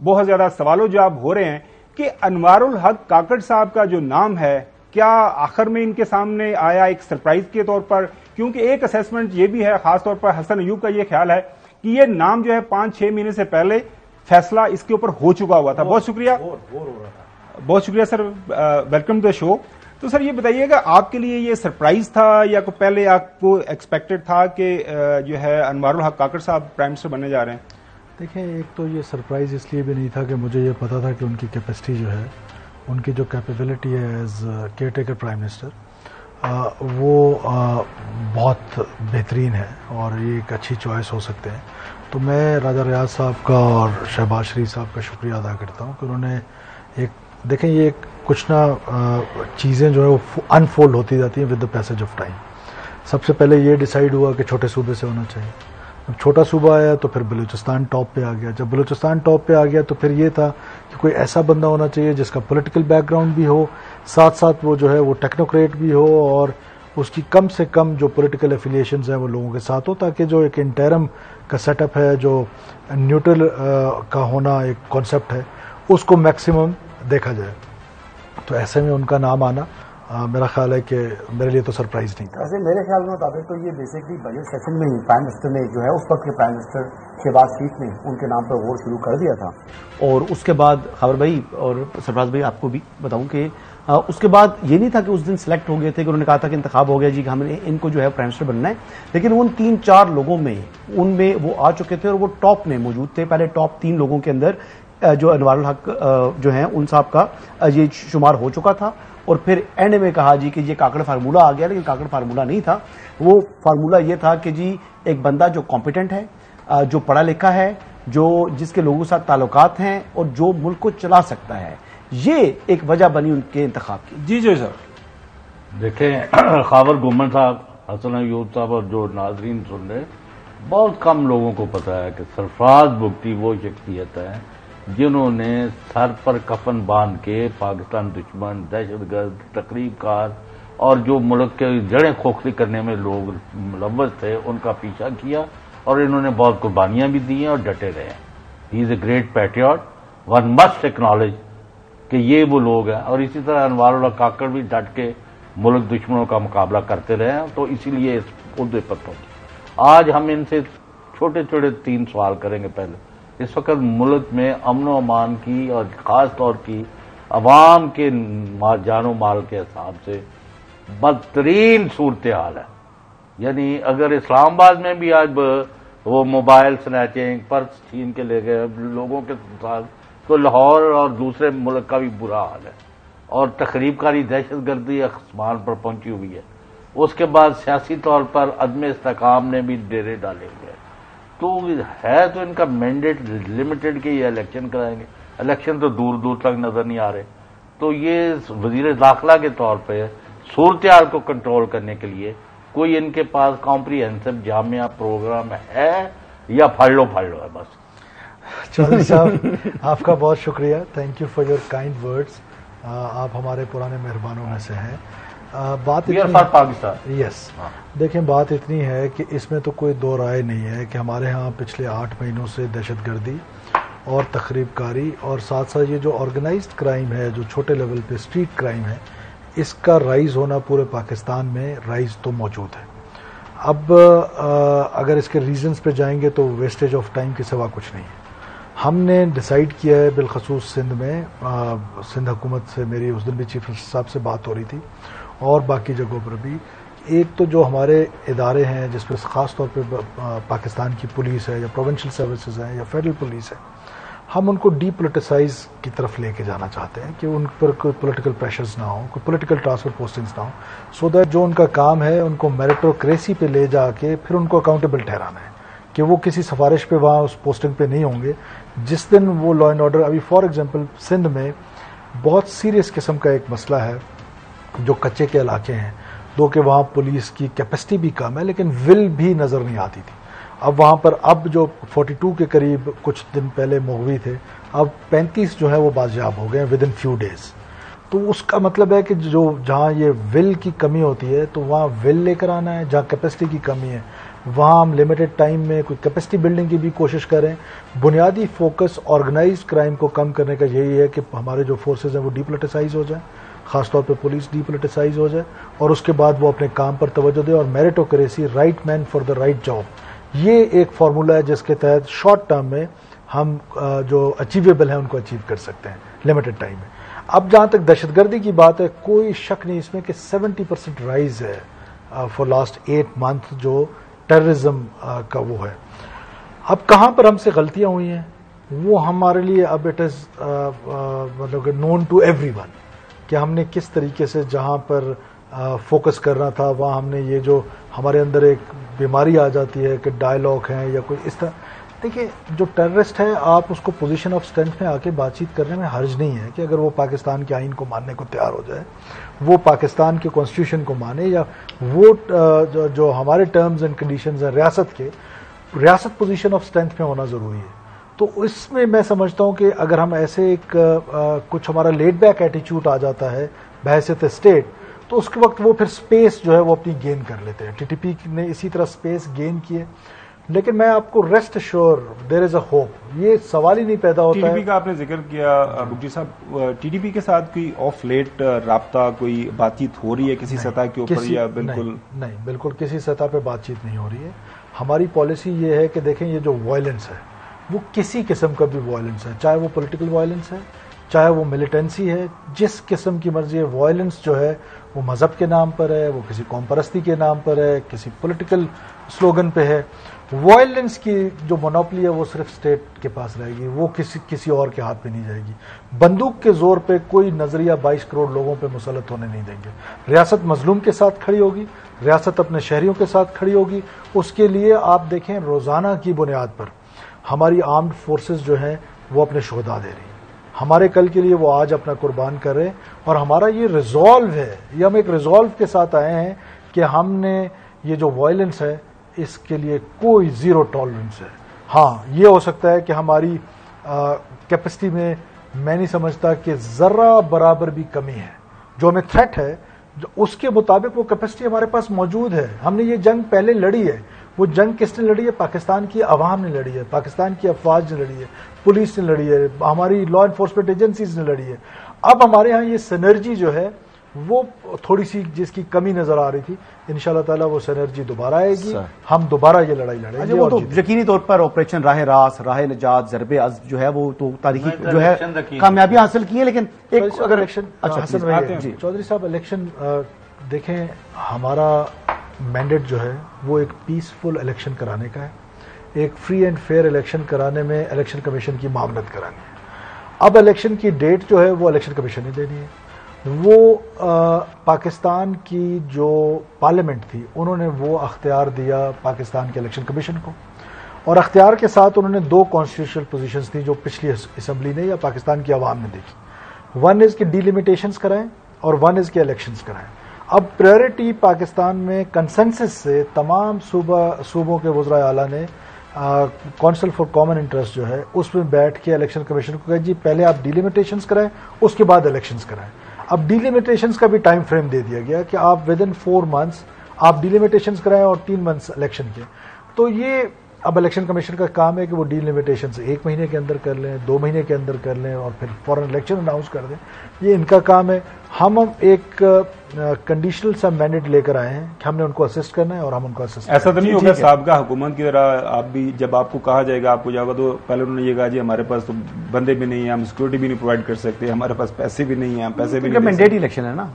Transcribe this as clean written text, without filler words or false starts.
بہت زیادہ سوال و جواب ہو رہے ہیں کہ انوار الحق کاکڑ صاحب کا جو نام ہے کیا آخر میں ان کے سامنے آیا ایک سرپرائز کے طور پر؟ کیونکہ ایک اسیسمنٹ یہ بھی ہے، خاص طور پر حسن ایوب کا یہ خیال ہے کہ یہ نام جو ہے 5-6 مہینے سے پہلے فیصلہ اس کے اوپر ہو چکا ہوا تھا. بہت شکریہ، بہت شکریہ سر، ویلکم ٹو دا شو. تو سر یہ بتائیے گا آپ کے لیے یہ سرپرائز تھا یا پہلے آپ کو ایکسپیکٹڈ تھا کہ جو ہے انوار الحق کاکڑ صاحب پرائم منسٹر بننے جا رہے ہیں؟ دیکھیں، ایک تو یہ سرپرائز اس لیے بھی نہیں تھا کہ مجھے یہ پتا تھا کہ ان کی کیپیسٹی جو ہے، ان کی جو کیپیبلٹی ہے as care taker prime minister, وہ بہت بہترین ہے اور یہ ایک اچھی چوائس ہو سکتے ہیں. تو میں راجہ ریاض صاحب کا اور شہباز شریف صاحب کا شکریہ ادا کرتا ہوں کہ انہوں نے دیکھیں یہ کچھ نہ چیزیں جو ہے وہ انفولڈ ہوتی جاتی ہیں with the passage of time. سب سے پہلے یہ ڈیسائیڈ ہوا کہ چھوٹے صوبے سے ہونا چاہیے. جب چھوٹا صوبہ آیا تو پھر بلوچستان ٹاپ پہ آ گیا. جب بلوچستان ٹاپ پہ آ گیا تو پھر یہ تھا کہ کوئی ایسا بندہ ہونا چاہیے جس کا پولیٹیکل بیک گراؤنڈ بھی ہو، ساتھ ساتھ وہ جو ہے وہ ٹیکنوکریٹ بھی ہو، اور اس کی کم سے کم جو پولیٹیکل ایفیلیشنز ہیں وہ لوگوں کے ساتھ ہو، تاکہ جو ایک انٹرم کا سیٹ اپ ہے، جو نیوٹرل کا ہونا ایک کانسیپٹ ہے، اس کو میکسیمم دیکھا جائے. تو ایسے میں ان کا نام آنا میرا خیال ہے کہ میرے لیے تو سرپرائز نہیں تھا. ویسے میرے خیال میں مطابق تو یہ بیسکلی بجٹ سیشن میں ہی پرائم منسٹر نے جو ہے اس وقت کے پرائم منسٹر شہباز شریف نے ان کے نام پر غور شروع کر دیا تھا. اور اس کے بعد خبر بھائی اور سرفراز بھائی آپ کو بھی بتاؤں کہ اس کے بعد یہ نہیں تھا کہ اس دن سلیکٹ ہو گئے تھے کہ انہوں نے کہا تھا کہ انتخاب ہو گیا جی کہ ہم نے ان کو جو ہے پرائم منسٹر بننا ہے، لیکن ان 3-4 لوگوں میں ان میں وہ آ چکے تھے اور وہ ٹاپ میں موجود تھے. پہلے ٹاپ 3 لوگوں کے اندر جو انوار الحق جو ہیں ان صاحب کا یہ شمار ہو چکا تھا. اور پھر اینڈ میں کہا جی کہ یہ کاکڑ فارمولہ آ گیا، لیکن کاکڑ فارمولہ نہیں تھا. وہ فارمولہ یہ تھا کہ جی ایک بندہ جو کمپیٹنٹ ہے، جو پڑھا لکھا ہے، جو جس کے لوگوں کے ساتھ تعلقات ہیں اور جو ملک کو چلا سکتا ہے، یہ ایک وجہ بنی ان کے انتخاب کی. جی جی سر. دیکھیں، خاور گومن صاحب، حسن ایوب صاحب اور جو ناظرین سن رہے، بہت کم لوگوں کو پتا ہے کہ سرفراز بگٹی وہ شخصیت ہے جنہوں نے سر پر کفن باندھ کے پاکستان دشمن، دہشت گرد، تقریب کار اور جو ملک کے جڑیں کھوکھلی کرنے میں لوگ ملوث تھے ان کا پیچھا کیا، اور انہوں نے بہت قربانیاں بھی دی ہیں اور ڈٹے رہے ہیں. He is a great patriot, one must acknowledge کہ یہ وہ لوگ ہیں. اور اسی طرح انوار الحق کاکڑ بھی ڈٹ کے ملک دشمنوں کا مقابلہ کرتے رہے ہیں. تو اسی لیے اس عہدے پر پہنچے. آج ہم ان سے چھوٹے چھوٹے 3 سوال کریں گے. پہلے، اس وقت ملک میں امن و امان کی اور خاص طور کی عوام کے جان و مال کے حساب سے بدترین صورتحال ہے. یعنی اگر اسلام آباد میں بھی آج وہ موبائل سنیچنگ، پرس چھین کے لے گئے لوگوں کے ساتھ، تو لاہور اور دوسرے ملک کا بھی برا حال ہے. اور تخریب کاری، دہشت گردی آسمان پر پہنچی ہوئی ہے. اس کے بعد سیاسی طور پر عدم استحکام نے بھی ڈیرے ڈالے ہوئے ہیں. تو ہے تو ان کا مینڈیٹ لمیٹڈ کہ یہ الیکشن کرائیں گے. الیکشن تو دور دور تک نظر نہیں آ رہے. تو یہ وزیر داخلہ کے طور پہ صورتحال کو کنٹرول کرنے کے لیے کوئی ان کے پاس کمپریہنسو جامعہ پروگرام ہے یا پھڑ لو ہے بس؟ چودھری صاحب، آپ کا بہت شکریہ. Thank you for your kind words. آپ ہمارے پرانے مہربانوں میں سے ہیں. بات پاکستان، یس، دیکھیں بات اتنی ہے کہ اس میں تو کوئی دو رائے نہیں ہے کہ ہمارے ہاں پچھلے 8 مہینوں سے دہشت گردی اور تخریب کاری اور ساتھ ساتھ یہ جو آرگنائزڈ کرائم ہے، جو چھوٹے لیول پہ اسٹریٹ کرائم ہے، اس کا رائز ہونا پورے پاکستان میں رائز تو موجود ہے. اب اگر اس کے ریزنز پہ جائیں گے تو ویسٹیج آف ٹائم کے سوا کچھ نہیں ہے. ہم نے ڈیسائیڈ کیا ہے بالخصوص سندھ میں، سندھ حکومت سے میری اس دن بھی چیف منسٹر صاحب سے بات ہو رہی تھی اور باقی جگہوں پر بھی، ایک تو جو ہمارے ادارے ہیں جس پہ خاص طور پہ پاکستان کی پولیس ہے یا پروونشل سروسز ہیں یا فیڈرل پولیس ہے، ہم ان کو ڈی پولیٹیسائز کی طرف لے کے جانا چاہتے ہیں کہ ان پر کوئی پولیٹیکل پریشرز نہ ہوں، کوئی پولیٹیکل ٹرانسفر پوسٹنگز نہ ہوں، سو دیٹ جو ان کا کام ہے ان کو میریٹوکریسی پہ لے جا کے پھر ان کو اکاؤنٹیبل ٹھہرانا ہے کہ وہ کسی سفارش پہ وہاں اس پوسٹنگ پہ نہیں ہوں گے. جس دن وہ لا اینڈ آرڈر، ابھی فار ایگزامپل سندھ میں بہت سیریس قسم کا ایک مسئلہ ہے جو کچے کے علاقے ہیں، دو کہ وہاں پولیس کی کیپیسٹی بھی کم ہے لیکن ول بھی نظر نہیں آتی تھی. اب وہاں پر اب جو 42 کے قریب کچھ دن پہلے مغوی تھے، اب 35 جو ہے وہ بازیاب ہو گئے ہیں ود ان فیو ڈیز. تو اس کا مطلب ہے کہ جو جہاں یہ ول کی کمی ہوتی ہے تو وہاں ول لے کر آنا ہے، جہاں کیپیسٹی کی کمی ہے وہاں ہم لمیٹڈ ٹائم میں کوئی کیپیسٹی بلڈنگ کی بھی کوشش کریں. بنیادی فوکس آرگنائزڈ کرائم کو کم کرنے کا یہی ہے کہ ہمارے جو فورسز ہیں وہ ڈی پولیٹیسائز ہو جائیں, خاص طور پہ پولیس ڈی پولیٹیسائز ہو جائے, اور اس کے بعد وہ اپنے کام پر توجہ دے. اور meritocracy, right man for the right job, یہ ایک فارمولا ہے جس کے تحت شارٹ ٹرم میں ہم جو اچیویبل ہیں ان کو اچیو کر سکتے ہیں لمیٹڈ ٹائم میں. اب جہاں تک دہشت گردی کی بات ہے, کوئی شک نہیں اس میں کہ 70% رائز ہے فار لاسٹ 8 months جو ٹیررزم کا وہ ہے. اب کہاں پر ہم سے غلطیاں ہوئی ہیں وہ ہمارے لیے اب اٹ از مطلب نون ٹو ایوری ون کہ ہم نے کس طریقے سے جہاں پر فوکس کرنا تھا وہاں ہم نے یہ جو ہمارے اندر ایک بیماری آ جاتی ہے کہ ڈائلاگ ہیں یا کوئی اس طرح. دیکھیے جو ٹیررسٹ ہے آپ اس کو پوزیشن آف اسٹرینتھ میں آ کے بات چیت کرنے میں حرج نہیں ہے کہ اگر وہ پاکستان کے آئین کو ماننے کو تیار ہو جائے, وہ پاکستان کے کانسٹیٹیوشن کو مانے, یا وہ جو ہمارے ٹرمز اینڈ کنڈیشنز ہیں ریاست کے, ریاست پوزیشن آف اسٹرینتھ میں ہونا ضروری ہے. تو اس میں سمجھتا ہوں کہ اگر ہم ایسے ایک کچھ ہمارا لیٹ بیک ایٹیچیوڈ آ جاتا ہے بحیثیت اسٹیٹ, تو اس کے وقت وہ پھر سپیس جو ہے وہ اپنی گین کر لیتے ہیں. ٹی ٹی پی نے اسی طرح سپیس گین کیے, لیکن میں آپ کو rest assured there is a hope, یہ سوال ہی نہیں پیدا ہوتا ہے. ٹی ٹی پی کا آپ نے ذکر کیا بگٹی صاحب, ٹی ٹی پی کے ساتھ کوئی آف لیٹ رابطہ, کوئی بات چیت ہو رہی ہے کسی سطح کے اوپر یا بالکل نہیں؟ بالکل کسی سطح پہ بات چیت نہیں ہو رہی ہے. ہماری پالیسی یہ ہے کہ دیکھیں یہ جو وائلنس ہے وہ کسی قسم کا بھی وائلنس ہے, چاہے وہ پولیٹیکل وائلنس ہے, چاہے وہ ملیٹنسی ہے, جس قسم کی مرضی ہے. وائلنس جو ہے وہ مذہب کے نام پر ہے, وہ کسی قوم پرستی کے نام پر ہے, کسی پولیٹیکل سلوگن پہ ہے. وائلنس کی جو مونوپلی ہے وہ صرف اسٹیٹ کے پاس رہے گی, وہ کسی اور کے ہاتھ پہ نہیں جائے گی. بندوق کے زور پہ کوئی نظریہ 22 کروڑ لوگوں پہ مسلط ہونے نہیں دیں گے. ریاست مظلوم کے ساتھ کھڑی ہوگی, ریاست اپنے شہریوں کے ساتھ کھڑی ہوگی. اس کے لیے آپ دیکھیں روزانہ کی بنیاد پر ہماری آرمڈ فورسز جو ہیں وہ اپنے شہداء دے رہی ہیں. ہمارے کل کے لیے وہ آج اپنا قربان کر رہے ہیں, اور ہمارا یہ ریزالو ہے, یہ ہم ایک ریزالو کے ساتھ آئے ہیں کہ ہم نے یہ جو وائلنس ہے اس کے لیے کوئی زیرو ٹالرنس ہے. ہاں یہ ہو سکتا ہے کہ ہماری کیپیسٹی میں نہیں سمجھتا کہ ذرہ برابر بھی کمی ہے. جو ہمیں تھریٹ ہے اس کے مطابق وہ کیپیسٹی ہمارے پاس موجود ہے. ہم نے یہ جنگ پہلے لڑی ہے. وہ جنگ کس نے لڑی ہے؟ پاکستان کی عوام نے لڑی ہے, پاکستان کی افواج نے لڑی ہے, پولیس نے لڑی ہے, ہماری لا انفورسمنٹ ایجنسیز نے لڑی ہے. اب ہمارے ہاں یہ سینرجی جو ہے وہ تھوڑی سی جس کی کمی نظر آ رہی تھی, انشاءاللہ تعالیٰ وہ سینرجی دوبارہ آئے گی, ہم دوبارہ یہ لڑائی لڑیں گے. وہ تو یقینی طور پر آپریشن راہ راست, راہ نجات, ضرب عزم جو ہے وہ تو تاریخی جو ہے کامیابی حاصل کی ہے. لیکن ایک اگر الیکشن چودھری صاحب الیکشن دیکھیں, ہمارا مینڈیٹ جو ہے وہ ایک پیسفل الیکشن کرانے کا ہے, ایک فری اینڈ فیئر الیکشن کرانے میں الیکشن کمیشن کی معاونت کرانی ہے. اب الیکشن کی ڈیٹ جو ہے وہ الیکشن کمیشن نے دینی ہے. وہ پاکستان کی جو پارلیمنٹ تھی انہوں نے وہ اختیار دیا پاکستان کے الیکشن کمیشن کو, اور اختیار کے ساتھ انہوں نے 2 کانسٹیٹیوشنل پوزیشنز تھی جو پچھلی اسمبلی نے یا پاکستان کی عوام نے دیکھی. 1 از کہ ڈی لمیٹیشنز کرائیں اور 1 از کہ الیکشنز کرائیں. اب پریورٹی پاکستان میں کنسنسس سے تمام صوبوں کے وزراء اعلیٰ نے کونسل فار کامن انٹرسٹ جو ہے اس میں بیٹھ کے الیکشن کمیشن کو کہا جی پہلے آپ ڈی لمیٹیشنز کرائیں, اس کے بعد الیکشنز کرائیں. اب ڈی لمیٹیشنز کا بھی ٹائم فریم دے دیا گیا کہ آپ ود ان 4 months آپ ڈی لمیٹیشنز کرائیں اور 3 months الیکشن کے. تو یہ اب الیکشن کمیشن کا کام ہے کہ وہ ڈی لمیٹیشنز 1 مہینے کے اندر کر لیں, 2 مہینے کے اندر کر لیں, اور پھر فوراً الیکشن اناؤنس کر دیں. یہ ان کا کام ہے. ہم ایک کنڈیشنل سا مینڈیٹ لے کر آئے ہیں کہ ہم نے ان کو اسسٹ کرنا ہے اور ہم ان کو اسسٹ. ایسا تو نہیں ہوگا سابقہ حکومت کی طرح آپ بھی جب آپ کو کہا جائے گا آپ کو جائے گا تو پہلے انہوں نے یہ کہا جی ہمارے پاس تو بندے بھی نہیں ہیں, ہم سیکورٹی بھی نہیں پرووائڈ کر سکتے, ہمارے پاس پیسے بھی نہیں ہیں, پیسے بھی نہیں. مینڈیٹ الیکشن ہے نا.